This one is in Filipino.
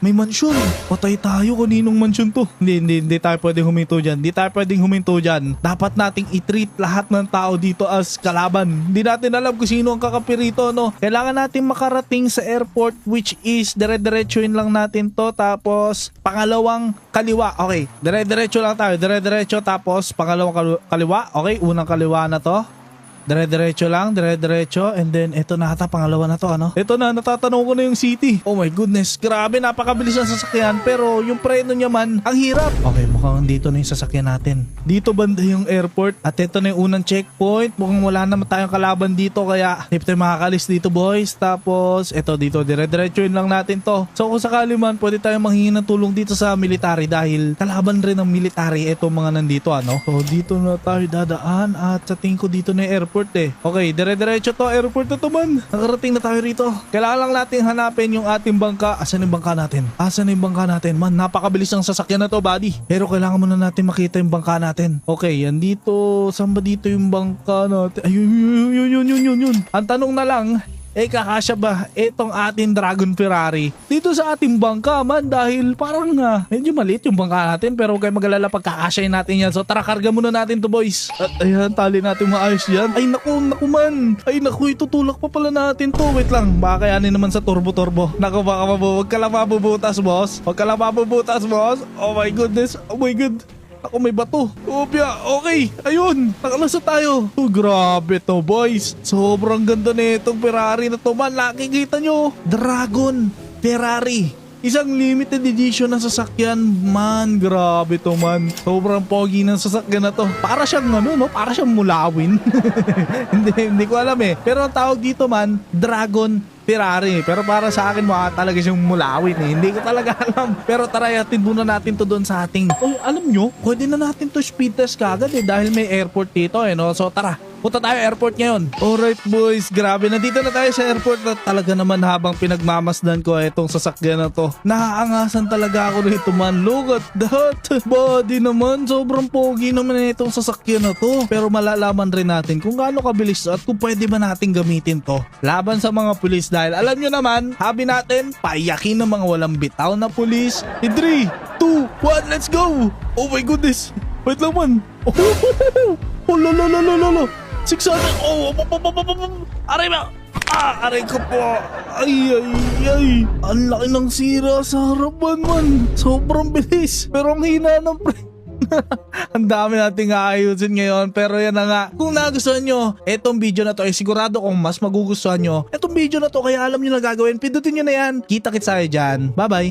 may mansyon. Patay tayo, kaninong mansyon to? Hindi tayo pwedeng huminto dyan. Hindi tayo pwedeng huminto dyan. Dapat nating i-treat lahat ng tao dito as kalaban. Hindi natin alam kung sino ang kakapirito, no? Kailangan natin makarating sa airport, which is dire-diretsuin lang natin to. Tapos pangalawang kaliwa. Okay, dire-diretso lang tayo. Dire-diretso tapos pangalawang kaliwa. Okay, unang kaliwa na to. Dire-diretso lang, dire-diretso, and then eto na ata, pangalawa na to, ano? Eto na, natatanong ko na yung city. Oh my goodness, grabe, napakabilis ng sasakyan, pero yung preno niya man, ang hirap. Okay, mukhang dito na yung sasakyan natin. Dito banda yung airport, at eto na yung unang checkpoint. Mukhang wala naman tayong kalaban dito, kaya hindi tayo makakalis dito, boys. Tapos, eto dito, dire-diretsoin lang natin to. So kung sakali man, pwede tayong manghingi ng tulong dito sa military dahil kalaban rin ng military eto mga nandito, ano? So dito na tayo dadaan, at sa tingin ko dito na yung airport eh. Okay, dire-diretso to, airport na to man. Nakarating na tayo rito. Kailangan lang natin hanapin yung ating bangka. Asan yung bangka natin? Asan yung bangka natin? Man, napakabilis ng sasakyan na to, buddy. Pero kailangan muna natin makita yung bangka natin. Okay, yan dito. Saan ba dito yung bangka natin? Ayun, yun. Ang tanong na lang, kakasya ba itong ating Dragon Ferrari dito sa ating bangka man, dahil parang medyo maliit yung bangka natin, pero huwag kayo mag-alala, pagkakasyahin natin yan. So tara, karga muna natin to, boys. At ayan, tali natin maayos yan. Ay naku man. Ay naku, itutulak pa pala natin to. Wait lang, baka kayanin naman sa turbo. Naku, baka huwag ka lang mabubutas, boss. Oh my goodness, oh my god. Ako, may bato. Opya, okay. Ayun, nakalasa tayo. Oh, grabe to, boys. Sobrang ganda na itong Ferrari na to, man. Nakikita nyo, Dragon Ferrari. Isang limited edition ng sasakyan, man. Grabe to, man. Sobrang pogi ng sasakyan na to. Para siyang para siyang mulawin. hindi ko alam eh. Pero ang tawag dito, man, Dragon Ferrari. Pero para sa akin, talaga siyang mulawin eh. Hindi ko talaga alam. Pero tara, yatin muna natin to doon sa ating... Oh, alam nyo, pwede na natin to speed test kagad eh, dahil may airport dito eh, no? So tara, punta tayo airport ngayon. Alright, boys, grabe, nandito na tayo sa airport na talaga naman. Habang pinagmamasdan ko itong sasakyan na to, naaangasan talaga ako rito, man. Look at that body naman, sobrang pogi naman itong sasakyan na to. Pero malalaman rin natin kung gaano kabilis at kung pwede ba natin gamitin to laban sa mga pulis, dahil alam nyo naman, habi natin paiyakin ng mga walang bitaw na pulis. In 3, 2, 1, let's go. Oh my goodness, wait lang, man. Oh lolo 600. Oh, aray ba? Aray ko po. Ay. Ang laki ng sira sa harapan, man. Sobrang bilis. Pero ang hina ng ang dami nating aayusin ngayon. Pero yan na nga. Kung nagustuhan nyo etong video na to, sigurado kong mas magugustuhan nyo etong video na to. Kaya alam nyo na gagawin. Pindutin nyo na yan. Kita-kits tayo dyan. Bye-bye.